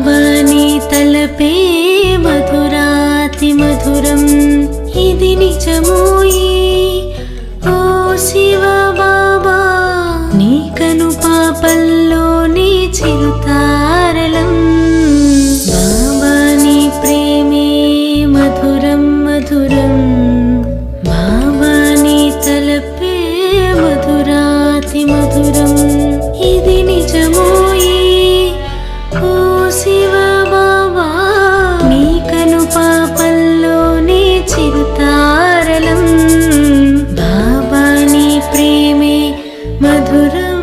బాబాని తలపే మధురాతి మధురం ఇది నిజమోయి ఓ శివ బాబా నీ కను పాపల్లోని చిరుతారలం బాబాని ప్రేమే మధురం మధురం బాబాని తలపే మధురాతి మధురం ఇది నిజమోయి ఓ శివ బాబా నీ కను పాపల్లోని చిరుతారలం బాబాని ప్రేమే మధురం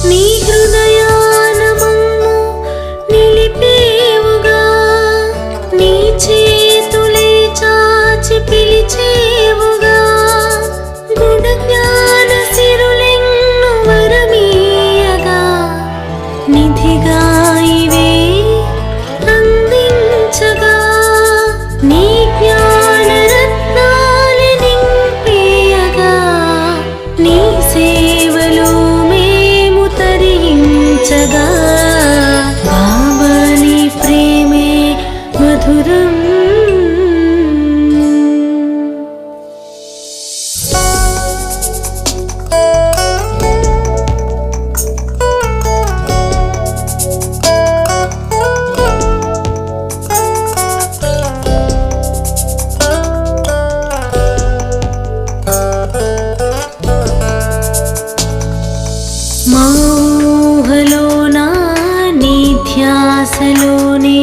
నీ హృదయాన మమ్ము నిలిపేవుగా నీ చేతులే చాచి పిలిచేవుగా గుణ జ్ఞాన సిరులెన్ను వరమీయగా నిధిగా ఇవే అందించగా నీ జ్ఞాన రత్నాలు నింపేయగా నీ సేవలో తరించగా బాబాని ప్రేమే మధురం మోహలోనా నీ ధ్యాసలోనే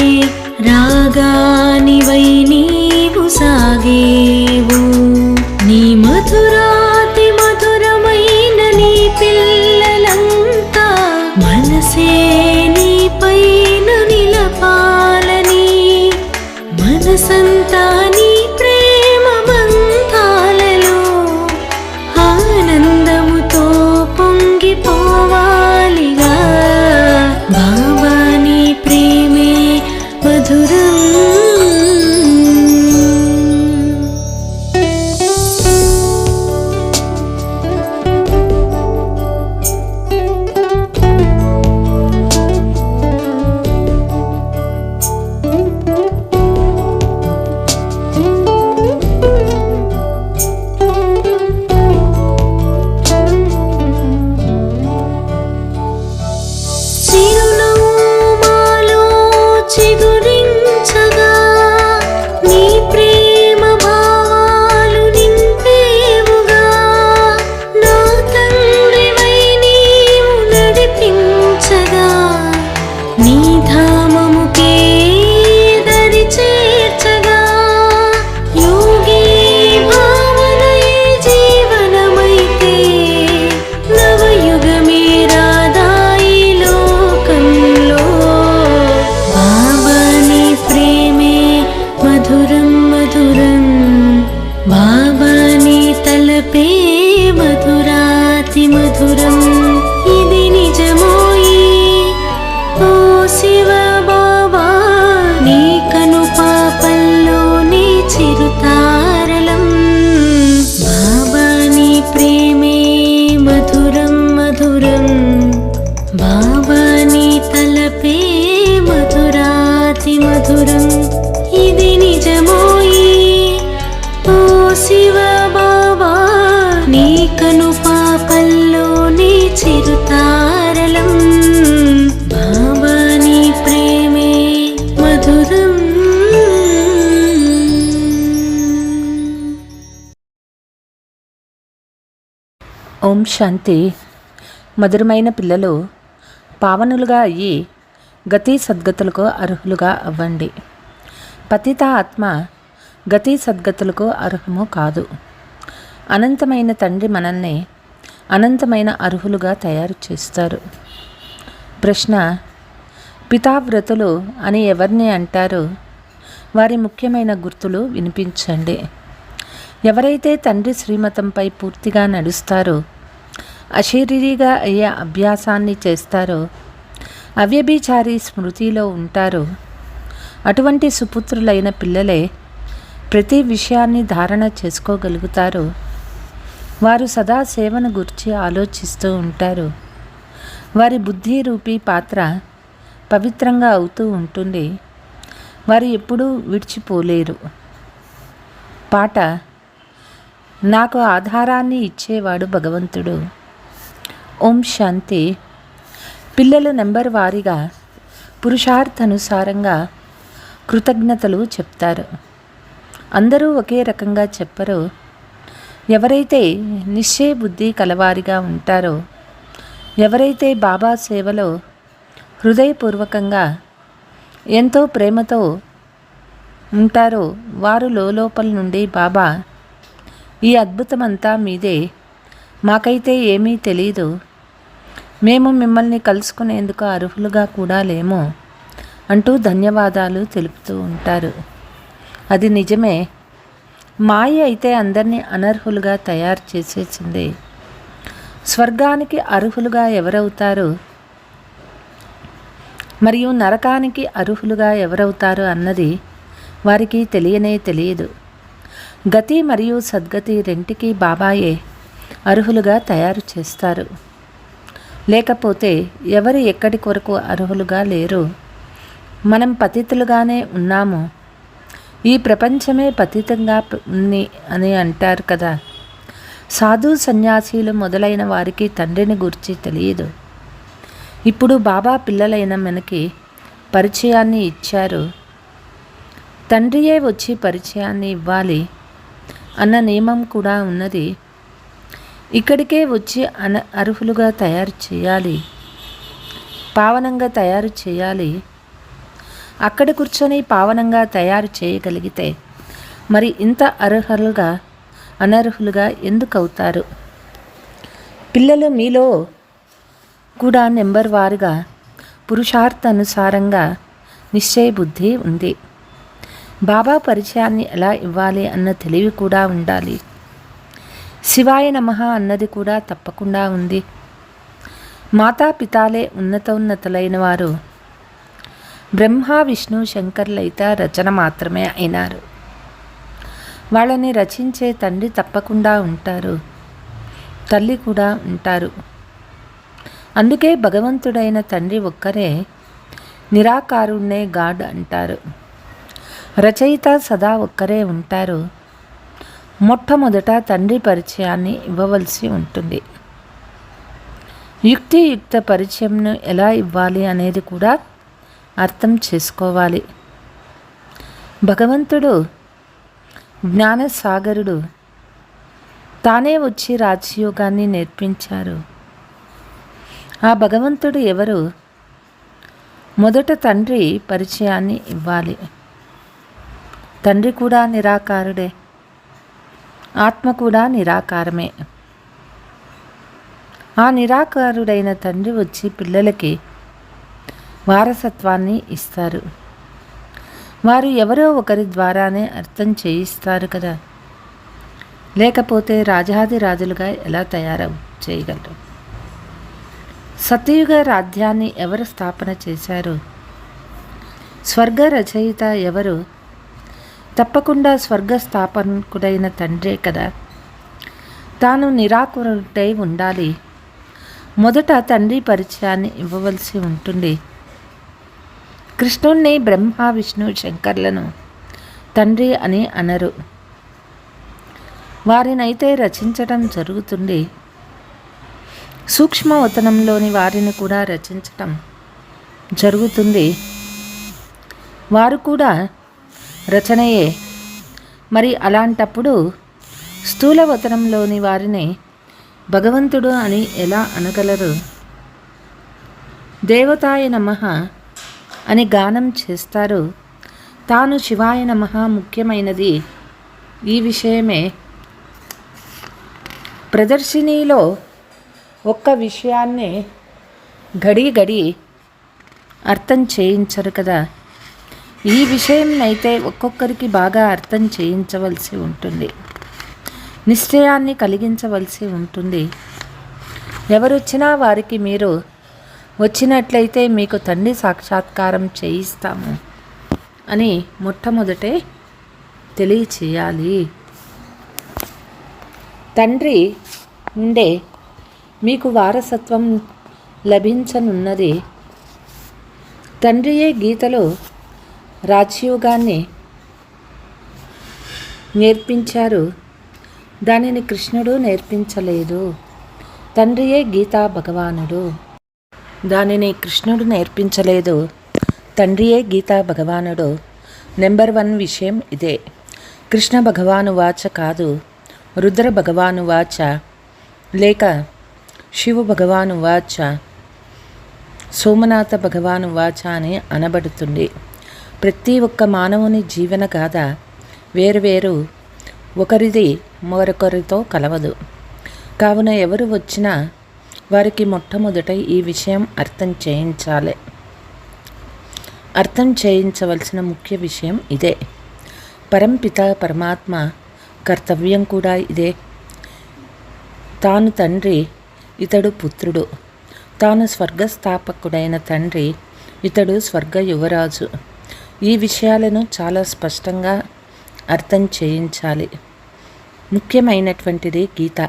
రాగానివై నీవు సాగేవు నీ మధురాతి మధురమైన నీ పిల్లలంతా మనసే నీ పైన నిలపాలని మనసంతా నీ ప్రేమ బంధాలలో ఆనందముతో పొంగిపోవాలిగా బాబాని ప్రేమే మధురం చిగురించగా నీ ప్రేమ భావాలు నింపేవుగా నా తండ్రివై నీవు నడిపించగా నీ ధామముకే దరి చేర్చగా యోగి భావనయే జీవనమైతే నవయుగమే రాదాయి లోకంలో బాబాని ప్రేమే మధురం మధురం బాబాని తలపే మధురాతి మధురం ఇది నిజమోయి ఓ శివ బాబా నీ కను పాపల్లోని చిరుతారలం బాబాని ప్రేమే మధురం మధురం బాబాని తలపే మధురాతి మధురం ఇది నిజమోయి ఓ శివ బాబా నీ కను పాపల్లోని చిరుతారలం బాబాని ప్రేమే మధురం ఓం శాంతి. మధురమైన పిల్లలు పావనులుగా అయ్యి గతి సద్గతులకు అర్హులుగా అవ్వండి. పతిత ఆత్మ గతి సద్గతులకు అర్హము కాదు. అనంతమైన తండ్రి మనల్ని అనంతమైన అర్హులుగా తయారు చేస్తారు. ప్రశ్న: పితావ్రతులు అని ఎవరిని అంటారు? వారి ముఖ్యమైన గుర్తులు వినిపించండి. ఎవరైతే తండ్రి శ్రీమతంపై పూర్తిగా నడుస్తారో, అశరీరిగా అయ్యే అభ్యాసాన్ని చేస్తారో, అవ్యభిచారి స్మృతిలో ఉంటారో, అటువంటి సుపుత్రులైన పిల్లలే ప్రతి విషయాన్ని ధారణ చేసుకోగలుగుతారు. వారు సదా సేవను గురించి ఆలోచిస్తూ ఉంటారు. వారి బుద్ధి రూపీ పాత్ర పవిత్రంగా అవుతూ ఉంటుంది. వారు ఎప్పుడూ విడిచిపోలేరు. పాట: నాకు ఆధారాన్ని ఇచ్చేవాడు భగవంతుడు. ఓం శాంతి. పిల్లలు నెంబర్ వారీగా పురుషార్థానుసారంగా కృతజ్ఞతలు చెప్తారు. అందరూ ఒకే రకంగా చెప్పరు. ఎవరైతే నిశ్చయ బుద్ధి కలవారిగా ఉంటారో, ఎవరైతే బాబా సేవలో హృదయపూర్వకంగా ఎంతో ప్రేమతో ఉంటారో, వారు లోపల నుండి బాబా, ఈ అద్భుతమంతా మీదే, మాకైతే ఏమీ తెలీదు, మేము మిమ్మల్ని కలుసుకునేందుకు అర్హులుగా కూడా లేము అంటూ ధన్యవాదాలు తెలుపుతూ ఉంటారు. అది నిజమే. మాయ అయితే అందరినీ అనర్హులుగా తయారు చేసేసింది. స్వర్గానికి అర్హులుగా ఎవరవుతారు మరియు నరకానికి అర్హులుగా ఎవరవుతారు అన్నది వారికి తెలియదు. గతి మరియు సద్గతి రెంటికి బాబాయే అర్హులుగా తయారు చేస్తారు. లేకపోతే ఎవరు ఎక్కడి కొరకు అర్హులుగా లేరు. మనం పతితులుగానే ఉన్నాము. ఈ ప్రపంచమే పతితంగా ఉంది అని అంటారు కదా. సాధు సన్యాసీలు మొదలైన వారికి తండ్రిని గురించి తెలియదు. ఇప్పుడు బాబా పిల్లలైన మనకి పరిచయాన్ని ఇచ్చారు. తండ్రియే వచ్చి పరిచయాన్ని ఇవ్వాలి అన్న నియమం కూడా ఉన్నది. ఇక్కడికే వచ్చి అర్హులుగా తయారు చేయాలి, పావనంగా తయారు చేయాలి. అక్కడ కూర్చొని పావనంగా తయారు చేయగలిగితే మరి ఇంత అర్హులుగా అనర్హులుగా ఎందుకు అవుతారు? పిల్లలు మీలో కూడా నెంబర్ వారుగా పురుషార్థానుసారంగా నిశ్చయ బుద్ధి ఉంది. బాబా పరిచయాన్ని ఎలా ఇవ్వాలి అన్న తెలివి కూడా ఉండాలి. శివాయ నమః అన్నది కూడా తప్పకుండా ఉంది. మాతాపితాలే ఉన్నతోన్నతులైన వారు. బ్రహ్మ విష్ణు శంకర్లైతే రచన మాత్రమే అయినారు. వాళ్ళని రచించే తండ్రి తప్పకుండా ఉంటారు, తల్లి కూడా ఉంటారు. అందుకే భగవంతుడైన తండ్రి ఒక్కరే నిరాకారుణ్ణే గాడ్ అంటారు. రచయిత సదా ఒక్కరే ఉంటారు. మొట్టమొదట తండ్రి పరిచయాన్ని ఇవ్వవలసి ఉంటుంది. యుక్తియుక్త పరిచయంను ఎలా ఇవ్వాలి అనేది కూడా అర్థం చేసుకోవాలి. భగవంతుడు జ్ఞానసాగరుడు. తానే వచ్చి రాజయోగాన్ని నేర్పించారు. ఆ భగవంతుడు ఎవరు? మొదట తండ్రి పరిచయాన్ని ఇవ్వాలి. తండ్రి కూడా నిరాకారుడే, ఆత్మ కూడా నిరాకారమే. ఆ నిరాకారుడైన తండ్రి వచ్చి పిల్లలకి వారసత్వాన్ని ఇస్తారు. వారు ఎవరో ఒకరి ద్వారానే అర్థం చేయిస్తారు కదా. లేకపోతే రాజాదిరాజులుగా ఎలా చేయగలరు? సత్యయుగ రాజ్యాన్ని ఎవరు స్థాపన చేశారు? స్వర్గ రచయిత ఎవరు? తప్పకుండా స్వర్గ స్థాపకుడైన తండ్రే కదా. తాను నిరాకురుడై ఉండాలి. మొదట తండ్రి పరిచయాన్ని ఇవ్వవలసి ఉంటుంది. కృష్ణుణ్ణి బ్రహ్మ విష్ణు శంకర్లను తండ్రి అని అనరు. వారినైతే రచించటం జరుగుతుంది. సూక్ష్మవతనంలోని వారిని కూడా రచించటం జరుగుతుంది. వారు కూడా రచనయే. మరి అలాంటప్పుడు స్థూలవతనంలోని వారిని భగవంతుడు అని ఎలా అనగలరు? దేవతాయ నమః అని గానం చేస్తారు. తాను శివాయ నమః ముఖ్యమైనది ఈ విషయమే. ప్రదర్శనీలో ఒక్క విషయాన్నే గడి అర్థం చేయించరు కదా. ఈ విషయం అయితే ఒక్కొక్కరికి బాగా అర్థం చేయించవలసి ఉంటుంది. నిశ్చయాన్ని కలిగించవలసి ఉంటుంది. ఎవరొచ్చినా వారికి మీరు వచ్చినట్లయితే మీకు తండ్రి సాక్షాత్కారం చేయిస్తాము అని మొట్టమొదటే తెలియచేయాలి. తండ్రి నుండే మీకు వారసత్వం లభించనున్నది. తండ్రియే గీతలో రాజయోగాన్ని నేర్పించారు. దానిని కృష్ణుడు నేర్పించలేదు. తండ్రియే గీతా భగవానుడు. దానిని కృష్ణుడు నేర్పించలేదు. తండ్రియే గీతా భగవానుడు. నెంబర్ 1 విషయం ఇదే. కృష్ణ భగవాను వాచ కాదు, రుద్ర భగవాను వాచ లేక శివ భగవాను వాచ, సోమనాథ భగవాను వాచ అని అనబడుతుంది. ప్రతి ఒక్క మానవుని జీవన గాథ వేరువేరు, ఒకరిది మరొకరితో కలవదు. కావున ఎవరు వచ్చినా వారికి మొట్టమొదట ఈ విషయం అర్థం చేయించాలి. అర్థం చేయించవలసిన ముఖ్య విషయం ఇదే. పరంపిత పరమాత్మ కర్తవ్యం కూడా ఇదే. తాను తండ్రి, ఇతడు పుత్రుడు. తాను స్వర్గస్థాపకుడైన తండ్రి, ఇతడు స్వర్గ యువరాజు. ఈ విషయాలను చాలా స్పష్టంగా అర్థం చేయించాలి. ముఖ్యమైనటువంటిది గీత.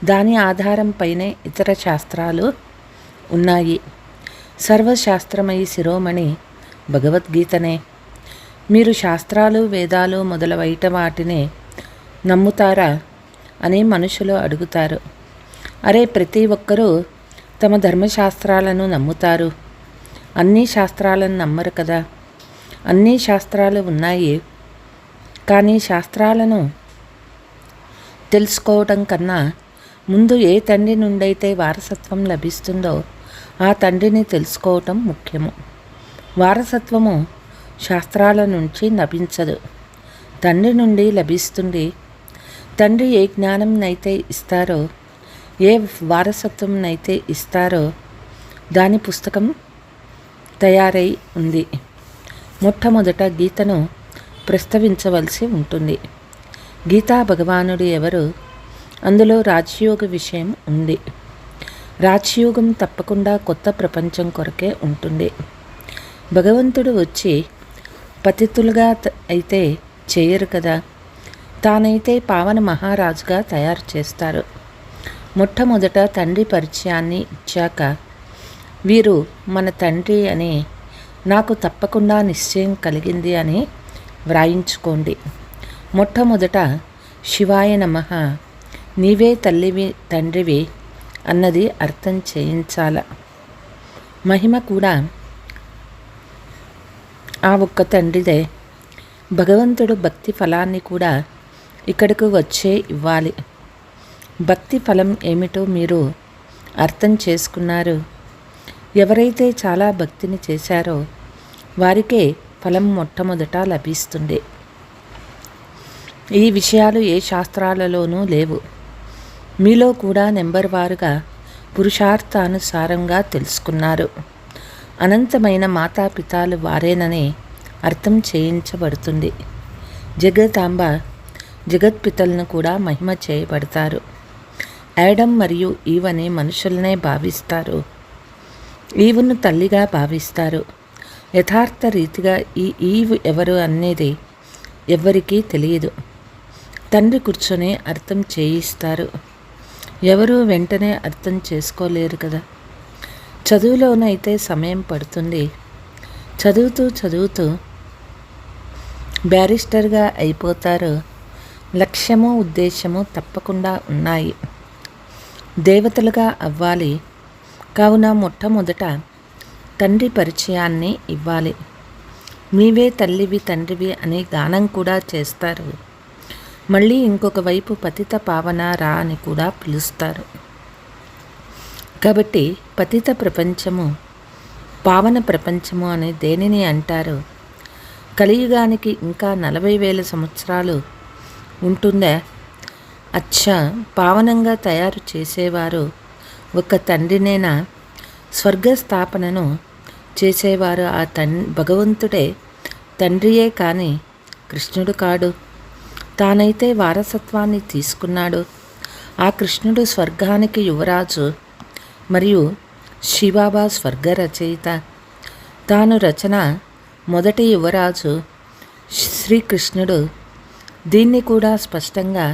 దాని ఆధారంపైనే ఇతర శాస్త్రాలు ఉన్నాయి. సర్వశాస్త్రమయి శిరోమణి భగవద్గీతనే. మీరు శాస్త్రాలు, వేదాలు మొదలైన వాటిని నమ్ముతారా అని మనుషులు అడుగుతారు. అరే, ప్రతి ఒక్కరూ తమ ధర్మశాస్త్రాలను నమ్ముతారు. అన్ని శాస్త్రాలను నమ్మరు కదా. అన్ని శాస్త్రాలు ఉన్నాయి, కానీ శాస్త్రాలను తెలుసుకోవడం కన్నా ముందు ఏ తండ్రి నుండైతే వారసత్వం లభిస్తుందో ఆ తండ్రిని తెలుసుకోవటం ముఖ్యము. వారసత్వము శాస్త్రాల నుంచి లభించదు, తండ్రి నుండి లభిస్తుంది. తండ్రి ఏ జ్ఞానంనైతే ఇస్తారో, ఏ వారసత్వంనైతే ఇస్తారో దాని పుస్తకం తయారై ఉంది. మొట్టమొదట గీతను ప్రస్తావించవలసి ఉంటుంది. గీతా భగవానుడు ఎవరు? అందులో రాజయోగ విషయం ఉంది. రాజయోగం తప్పకుండా కొత్త ప్రపంచం కొరకే ఉంటుంది. భగవంతుడు వచ్చి పతితులుగా అయితే చేయరు కదా. తానైతే పావన మహారాజుగా తయారు చేస్తారు. మొట్టమొదట తండ్రి పరిచయాన్ని ఇచ్చాక వీరు మన తండ్రి అని నాకు తప్పకుండా నిశ్చయం కలిగింది అని వ్రాయించుకోండి. మొట్టమొదట శివాయ నమః, నీవే తల్లివి తండ్రివి అన్నది అర్థం చేయించాల. మహిమ కూడా ఆ ఒక్క తండ్రిదే. భగవంతుడు భక్తి ఫలాన్ని కూడా ఇక్కడకు వచ్చే ఇవ్వాలి. భక్తి ఫలం ఏమిటో మీరు అర్థం చేసుకున్నారు. ఎవరైతే చాలా భక్తిని చేశారో వారికే ఫలం మొట్టమొదట లభిస్తుంది. ఈ విషయాలు ఏ శాస్త్రాలలోనూ లేవు. మీలో కూడా నెంబర్ వారుగా పురుషార్థానుసారంగా తెలుసుకున్నారు. అనంతమైన మాతాపితాలు వారేనని అర్థం చేయించబడుతుంది. జగదాంబ జగత్పితలను కూడా మహిమ చేయబడతారు. యాడమ్ మరియు ఈవ్ అనే మనుషులనే భావిస్తారు. ఈవును తల్లిగా భావిస్తారు. యథార్థ రీతిగా ఈ ఈవ్ ఎవరు అనేది ఎవ్వరికీ తెలియదు. తండ్రి కూర్చొని అర్థం చేయిస్తారు. ఎవరు వెంటనే అర్థం చేసుకోలేరు కదా. చదువులోనైతే సమయం పడుతుంది. చదువుతూ బ్యారిస్టర్గా అయిపోతారు. లక్ష్యము, ఉద్దేశము తప్పకుండా ఉన్నాయి. దేవతలుగా అవ్వాలి. కావున మొట్టమొదట తండ్రి పరిచయాన్ని ఇవ్వాలి. నీవే తల్లివి తండ్రివి అనే గానం కూడా చేస్తారు. మళ్ళీ ఇంకొక వైపు పతిత పావన రా అని కూడా పిలుస్తారు. కాబట్టి పతిత ప్రపంచము, పావన ప్రపంచము అని దేనిని అంటారు? కలియుగానికి ఇంకా 40,000 సంవత్సరాలు ఉంటుందా? అచ్చా, పావనంగా తయారు చేసేవారు ఒక తండ్రినేనా? స్వర్గస్థాపనను చేసేవారు ఆ భగవంతుడే తండ్రియే కానీ కృష్ణుడు కాడు. తానైతే వారసత్వాన్ని తీసుకున్నాడో ఆ కృష్ణుడు స్వర్గానికి యువరాజు మరియు శివబాబా స్వర్గ రచయిత. తాను రచన మొదటి యువరాజు శ్రీకృష్ణుడు. దీన్ని కూడా స్పష్టంగా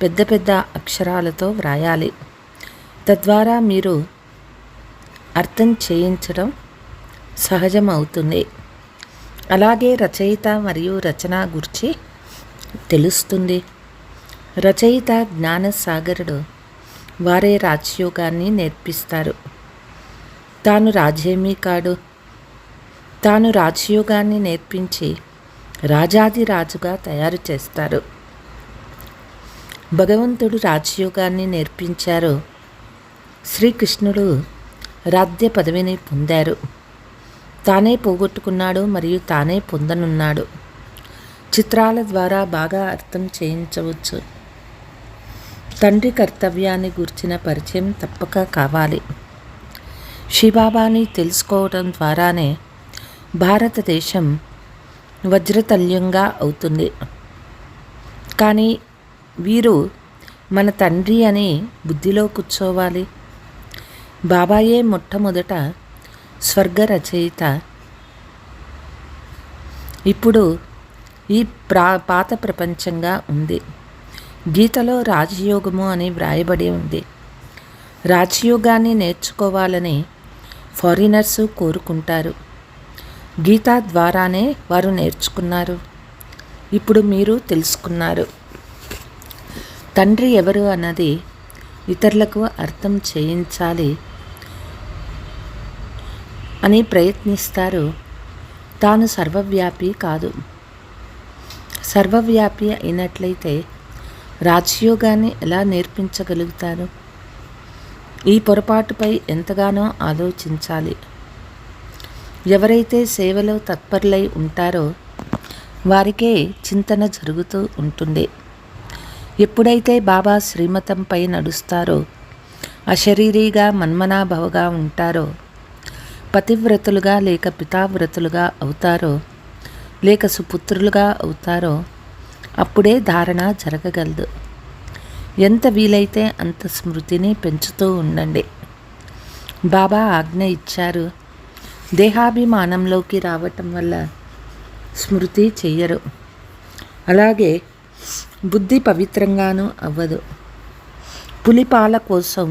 పెద్ద పెద్ద అక్షరాలతో వ్రాయాలి. తద్వారా మీరు అర్థం చేయించడం సహజమవుతుంది. అలాగే రచయిత మరియు రచన గురించి తెలుస్తుంది. రచయిత జ్ఞానసాగరుడు వారే రాజయోగాన్ని నేర్పిస్తారు. తాను రాజేమీ కాడు. తాను రాజయోగాన్ని నేర్పించి రాజాది రాజుగా తయారు చేస్తారు. భగవంతుడు రాజయోగాన్ని నేర్పించారు. శ్రీకృష్ణుడు రాజ్య పదవిని పొందారు. తానే పోగొట్టుకున్నాడు మరియు తానే పొందనున్నాడు. చిత్రాల ద్వారా బాగా అర్థం చేయించవచ్చు. తండ్రి కర్తవ్యాన్ని గురించిన పరిచయం తప్పక కావాలి. శివబాబాని తెలుసుకోవడం ద్వారానే భారతదేశం వజ్రతల్యంగా అవుతుంది. కానీ వీరు మన తండ్రి అని బుద్ధిలో కూర్చోవాలి. బాబాయే మొట్టమొదట స్వర్గ రచయిత. ఇప్పుడు ఈ పాత ప్రపంచంగా ఉంది. గీతలో రాజయోగము అని వ్రాయబడి ఉంది. రాజయోగాన్ని నేర్చుకోవాలని ఫారినర్సు కోరుకుంటారు. గీత ద్వారానే వారు నేర్చుకున్నారు. ఇప్పుడు మీరు తెలుసుకున్నారు. తండ్రి ఎవరు అన్నది ఇతరులకు అర్థం చేయించాలి అని ప్రయత్నిస్తారు. తాను సర్వవ్యాపి కాదు. సర్వవ్యాపి అయినట్లయితే రాజయోగాన్ని ఎలా నేర్పించగలుగుతారు? ఈ పొరపాటుపై ఎంతగానో ఆలోచించాలి. ఎవరైతే సేవలో తత్పరులై ఉంటారో వారికే చింతన జరుగుతూ ఉంటుంది. ఎప్పుడైతే బాబా శ్రీమతంపై నడుస్తారో, అశరీరీగా మన్మనాభవగా ఉంటారో, పతివ్రతులుగా లేక పితావ్రతులుగా అవుతారో, లేక సుపుత్రులుగా అవుతారో, అప్పుడే ధారణ జరగగలదు. ఎంత వీలైతే అంత స్మృతిని పెంచుతూ ఉండండి. బాబా ఆజ్ఞ ఇచ్చారు. దేహాభిమానంలోకి రావటం వల్ల స్మృతి చెయ్యరు. అలాగే బుద్ధి పవిత్రంగానూ అవ్వదు. పులిపాల కోసం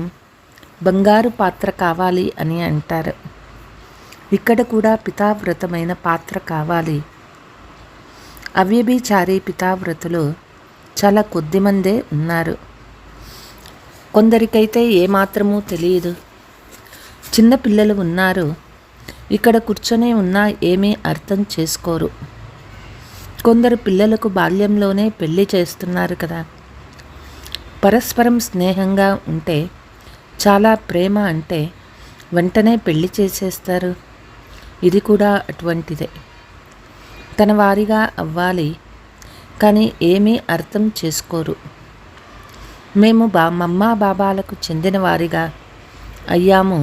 బంగారు పాత్ర కావాలి అని అంటారు. ఇక్కడ కూడా పితావ్రతమైన పాత్ర కావాలి. అవ్యభిచారి పితావ్రతులు చాలా కొద్దిమందే ఉన్నారు. కొందరికైతే ఏమాత్రమూ తెలియదు. చిన్నపిల్లలు ఉన్నారు. ఇక్కడ కూర్చొని ఉన్నా ఏమీ అర్థం చేసుకోరు. కొందరు పిల్లలకు బాల్యంలోనే పెళ్లి చేస్తున్నారు కదా. పరస్పరం స్నేహంగా ఉంటే, చాలా ప్రేమ అంటే వెంటనే పెళ్లి చేసేస్తారు. ఇది కూడా అటువంటిదే. తన వారిగా అవ్వాలి, కానీ ఏమీ అర్థం చేసుకోరు. మేము మమ్మా బాబాలకు చెందిన వారిగా అయ్యాము,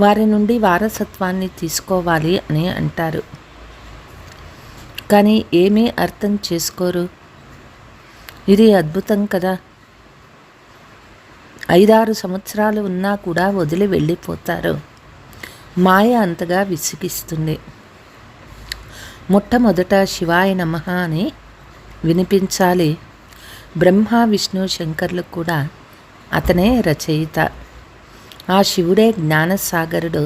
వారి నుండి వారసత్వాన్ని తీసుకోవాలి అని అంటారు. కానీ ఏమీ అర్థం చేసుకోరు. ఇది అద్భుతం కదా. 5-6 సంవత్సరాలు ఉన్నా కూడా వదిలి వెళ్ళిపోతారు. మాయ అంతగా విసిగిస్తుంది. మొట్టమొదట శివాయ నమః అని వినిపించాలి. బ్రహ్మ విష్ణు శంకర్లు కూడా అతనే రచయిత. ఆ శివుడే జ్ఞానసాగరుడు.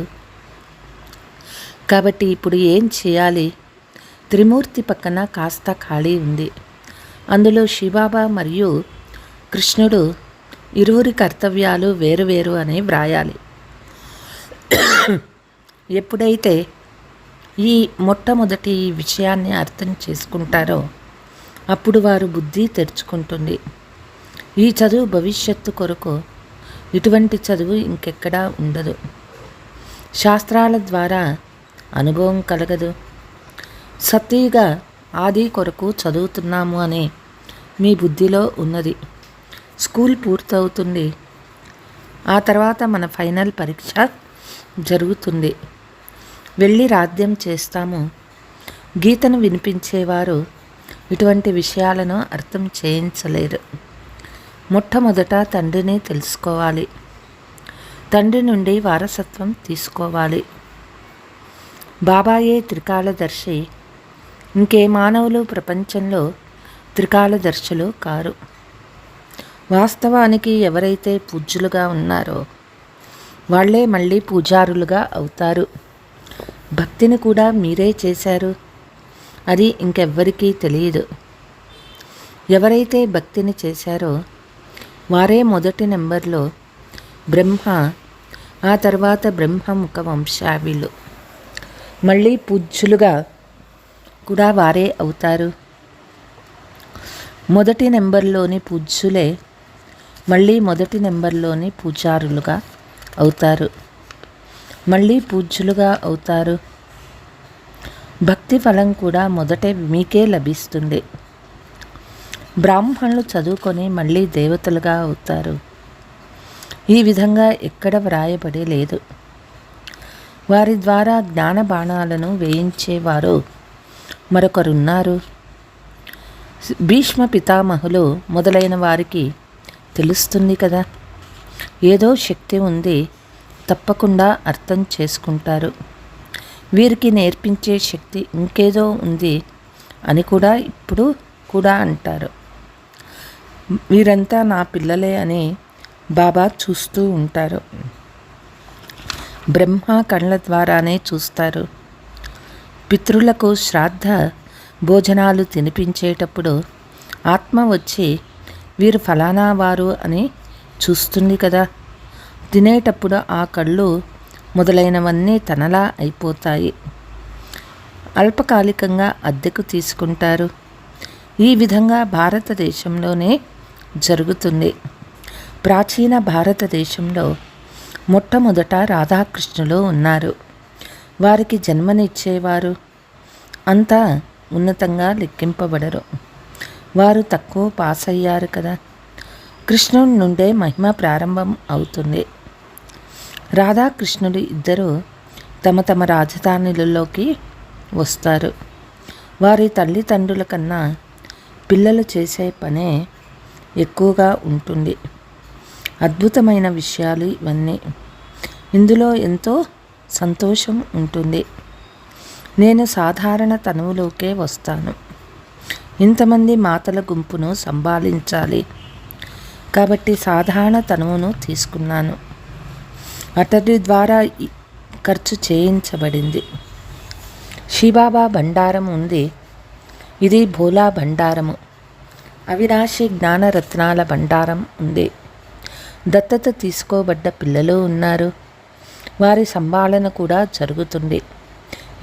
కాబట్టి ఇప్పుడు ఏం చేయాలి? త్రిమూర్తి పక్కన కాస్త ఖాళీ ఉంది. అందులో శివబాబా మరియు కృష్ణుడు ఇరువురి కర్తవ్యాలు వేరువేరు అని వ్రాయాలి. ఎప్పుడైతే ఈ మొట్టమొదటి విషయాన్ని అర్థం చేసుకుంటారో అప్పుడు వారు బుద్ధి తెరుచుకుంటుంది. ఈ చదువు భవిష్యత్తు కొరకు. ఇటువంటి చదువు ఇంకెక్కడా ఉండదు. శాస్త్రాల ద్వారా అనుభవం కలగదు. సత్యుగ ఆది కొరకు చదువుతున్నాము అని మీ బుద్ధిలో ఉన్నది. స్కూల్ పూర్తవుతుంది. ఆ తర్వాత మన ఫైనల్ పరీక్ష జరుగుతుంది. వెళ్ళి రాజ్యం చేస్తాము. గీతను వినిపించేవారు ఇటువంటి విషయాలను అర్థం చేయించలేరు. మొట్టమొదట తండ్రిని తెలుసుకోవాలి, తండ్రి నుండి వారసత్వం తీసుకోవాలి. బాబాయే త్రికాలదర్శి, ఇంకే మానవులు ప్రపంచంలో త్రికాలదర్శులు కారు. వాస్తవానికి ఎవరైతే పూజ్యులుగా ఉన్నారో వాళ్ళే మళ్ళీ పూజారులుగా అవుతారు. భక్తిని కూడా మీరే చేశారు, అది ఇంకెవ్వరికీ తెలియదు. ఎవరైతే భక్తిని చేశారో వారే మొదటి నెంబర్లో బ్రహ్మ, ఆ తర్వాత బ్రహ్మముఖ వంశావళులు. మళ్ళీ పూజ్యులుగా కూడా వారే అవుతారు. మొదటి నెంబర్లోని పూజ్యులే మళ్ళీ మొదటి నెంబర్లోని పూజారులుగా అవుతారు, మళ్ళీ పూజ్యులుగా అవుతారు. భక్తి ఫలం కూడా మొదటే మీకే లభిస్తుంది. బ్రాహ్మణులు చదువుకొని మళ్ళీ దేవతలుగా అవుతారు. ఈ విధంగా ఎక్కడ వ్రాయబడి లేదు. వారి ద్వారా జ్ఞాన బాణాలను వేయించేవారు మరొకరున్నారు. భీష్మ పితామహులు మొదలైన వారికి తెలుస్తుంది కదా, ఏదో శక్తి ఉంది, తప్పకుండా అర్థం చేసుకుంటారు. వీరికి నేర్పించే శక్తి ఇంకేదో ఉంది అని కూడా ఇప్పుడు కూడా అంటారు. వీరంతా నా పిల్లలే అని బాబా చూస్తూ ఉంటారు. బ్రహ్మ కళ్ళ ద్వారానే చూస్తారు. పితృలకు శ్రాద్ధ భోజనాలు తినిపించేటప్పుడు ఆత్మ వచ్చి వీరు ఫలానా వారు అని చూస్తుంది కదా. తినేటప్పుడు ఆ కళ్ళు మొదలైనవన్నీ తనలా అయిపోతాయి. అల్పకాలికంగా అద్దెకు తీసుకుంటారు. ఈ విధంగా భారతదేశంలోనే జరుగుతుంది. ప్రాచీన భారతదేశంలో మొట్టమొదట రాధాకృష్ణులు ఉన్నారు. వారికి జన్మనిచ్చేవారు అంతా ఉన్నతంగా లెక్కింపబడరు. వారు తక్కువ పాస్ అయ్యారు కదా. కృష్ణుడి నుండే మహిమ ప్రారంభం అవుతుంది. రాధాకృష్ణుడు ఇద్దరు తమ తమ రాజధానులలోకి వస్తారు. వారి తల్లిదండ్రుల కన్నా పిల్లలు చేసే పనే ఎక్కువగా ఉంటుంది. అద్భుతమైన విషయాలు ఇవన్నీ. ఇందులో ఎంతో సంతోషం ఉంటుంది. నేను సాధారణ తనువులోకే వస్తాను. ఇంతమంది మాతల గుంపును సంభాళించాలి కాబట్టి సాధారణ తనువును తీసుకున్నాను. అతడి ద్వారా ఖర్చు చేయించబడింది. శివబాబా భండారం ఉంది. ఇది భోలా భండారము. అవినాశి జ్ఞానరత్నాల భండారం ఉంది. దత్తత తీసుకోబడ్డ పిల్లలు ఉన్నారు. వారి సంభాళన కూడా జరుగుతుంది.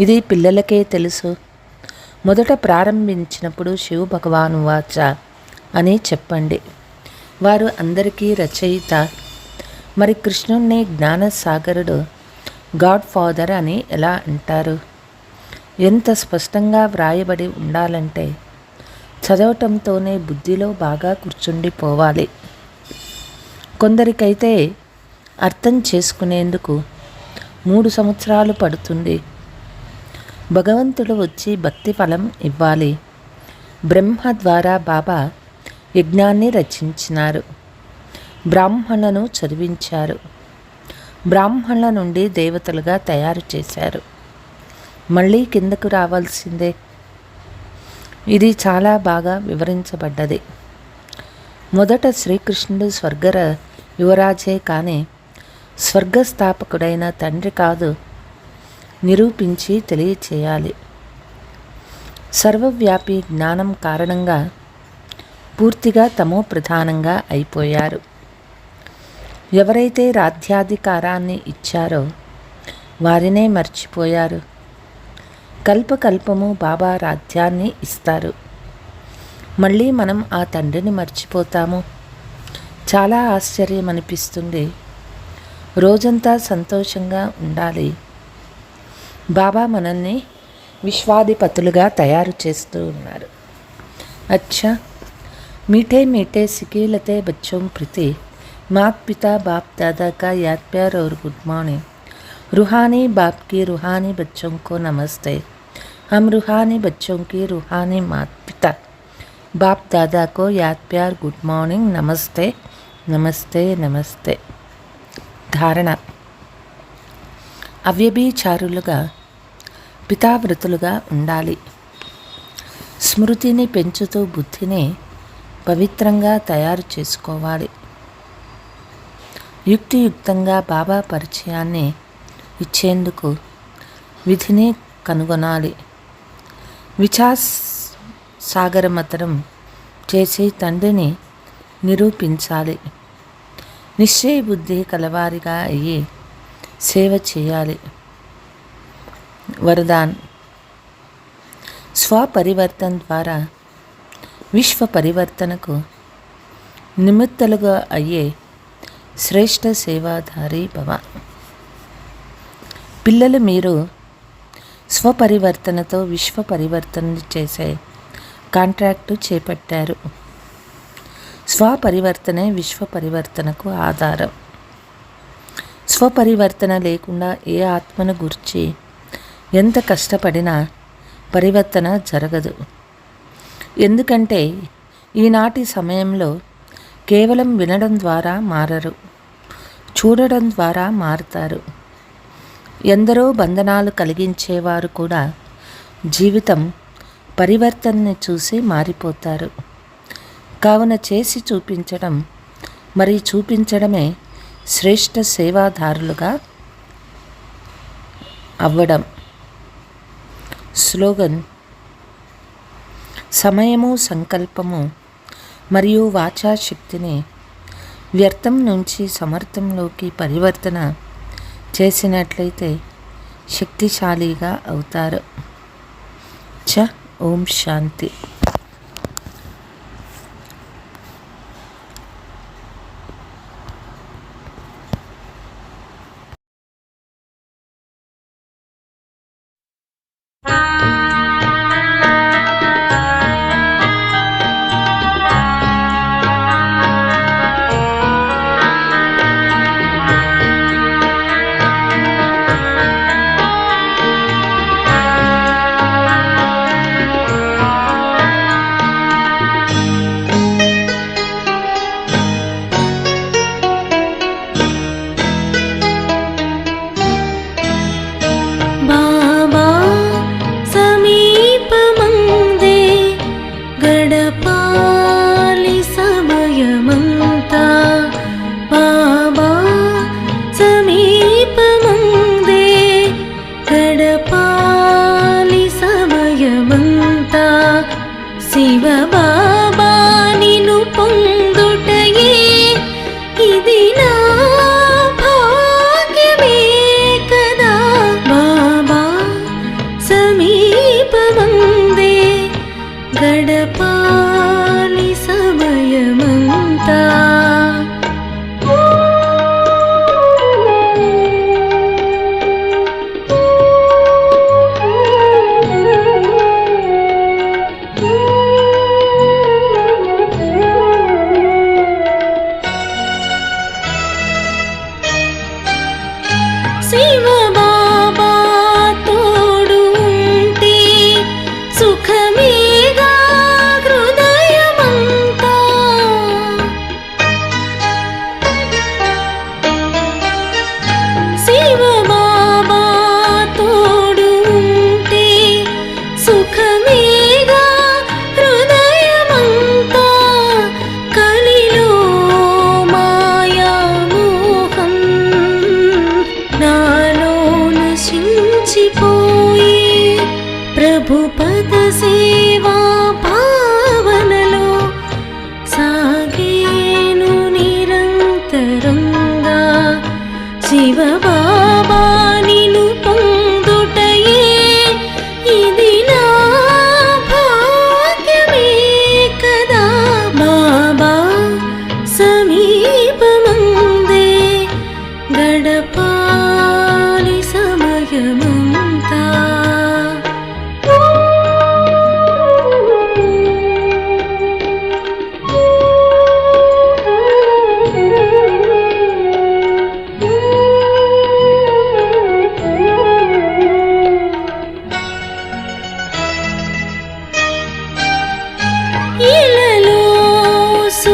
ఇది పిల్లలకే తెలుసు. మొదట ప్రారంభించినప్పుడు శివ భగవాను వాచ అని చెప్పండి. వారు అందరికీ రచయిత. మరి కృష్ణుణ్ణి జ్ఞానసాగరుడు, గాడ్ ఫాదర్ అని ఎలా అంటారు? ఎంత స్పష్టంగా వ్రాయబడి ఉండాలంటే చదవటంతోనే బుద్ధిలో బాగా కూర్చుండిపోవాలి. కొందరికైతే అర్థం చేసుకునేందుకు 3 సంవత్సరాలు పడుతుంది. భగవంతుడు వచ్చి భక్తి ఫలం ఇవ్వాలి. బ్రహ్మ ద్వారా బాబా యజ్ఞాన్ని రచించినారు. బ్రాహ్మణులను చదివించారు. బ్రాహ్మణుల నుండి దేవతలుగా తయారు చేశారు. మళ్ళీ కిందకు రావాల్సిందే. ఇది చాలా బాగా వివరించబడ్డది. మొదట శ్రీకృష్ణుడు స్వర్గ యువరాజే కానీ స్వర్గస్థాపకుడైన తండ్రి కాదు నిరూపించి తెలియచేయాలి. సర్వవ్యాపి జ్ఞానం కారణంగా పూర్తిగా తమో ప్రధానంగా అయిపోయారు. ఎవరైతే రాజ్యాధికారాన్ని ఇచ్చారో వారినే మర్చిపోయారు. కల్పకల్పము బాబా రాజ్యాన్ని ఇస్తారు. మళ్ళీ మనం ఆ తండ్రిని మర్చిపోతాము. చాలా ఆశ్చర్యం అనిపిస్తుంది. రోజంతా సంతోషంగా ఉండాలి. బాబా మనల్ని విశ్వాధిపతులుగా తయారు చేస్తూ ఉన్నారు. అచ్చా, मीठे मीठे सिकीलते बच्चों प्रति मात पिता बाप दादा का याद प्यार और गुड मॉर्निंग. रूहानी बाप की रूहानी बच्चों को नमस्ते. हम रूहानी बच्चों की रूहानी मात पिता బాప్ దాదాకో యాద్ ప్యార్. Good morning. నమస్తే నమస్తే నమస్తే. ధారణ: అవ్యభిచారులుగా పితావృతులుగా ఉండాలి. స్మృతిని పెంచుతూ బుద్ధిని పవిత్రంగా తయారు చేసుకోవాలి. యుక్తియుక్తంగా బాబా పరిచయాన్ని ఇచ్చేందుకు విధిని కనుగొనాలి. విచాస్ సాగరమతరం చేసి తండ్రిని నిరూపించాలి. నిశ్చయ బుద్ధి కలవారిగా అయ్యి సేవ చేయాలి. వరదాన్: స్వపరివర్తన ద్వారా విశ్వ పరివర్తనకు నిమిత్తలుగా అయ్యే శ్రేష్ఠ సేవాధారి భవ. పిల్లలు, మీరు స్వపరివర్తనతో విశ్వ పరివర్తన చేసే కాంట్రాక్టు చేపట్టారు. స్వపరివర్తనే విశ్వ పరివర్తనకు ఆధారం. స్వపరివర్తన లేకుండా ఏ ఆత్మను గురించి ఎంత కష్టపడినా పరివర్తన జరగదు. ఎందుకంటే ఈనాటి సమయంలో కేవలం వినడం ద్వారా మారరు, చూడడం ద్వారా మారుతారు. ఎందరో బంధనాలు కలిగించేవారు కూడా జీవితం పరివర్తనని చూసి మారిపోతారు. కావున చేసి చూపించడం మరి చూపించడమే శ్రేష్ఠ సేవాదారులుగా అవ్వడం. స్లోగన్: సమయము, సంకల్పము మరియు వాచాశక్తిని వ్యర్థం నుంచి సమర్థంలోకి పరివర్తన చేసినట్లయితే శక్తిశాలిగా అవుతారు. ఓం శాంతి.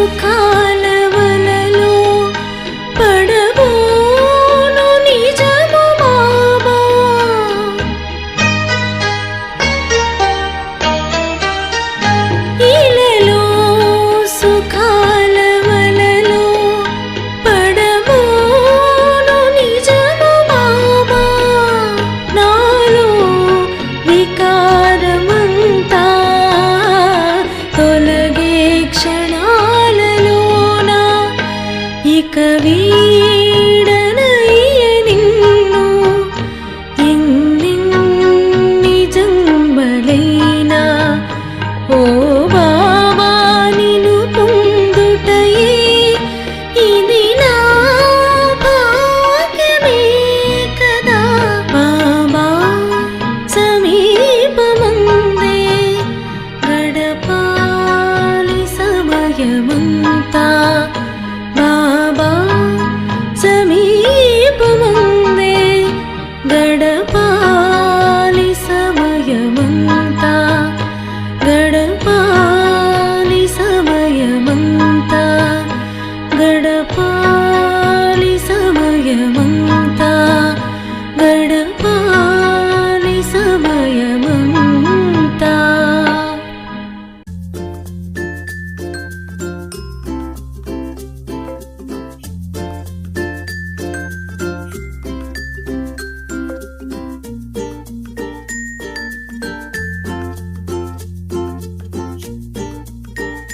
సుఖాల వలలో పడబోను నిజము బాబా. ఇలలో సుఖాల వలలో పడబోను నిజము బాబా. నాలో వికారమంతా తొలగే క్షణాలలోన ఇక వీడనయ్య నిన్ను ఎన్నెన్ని జన్మలైనా. ఓ బాబా నిన్ను పొందుటయే ఇది నా భాగ్యమే కదా. బాబా సమీపమందే గడపాలి సమయమంతా.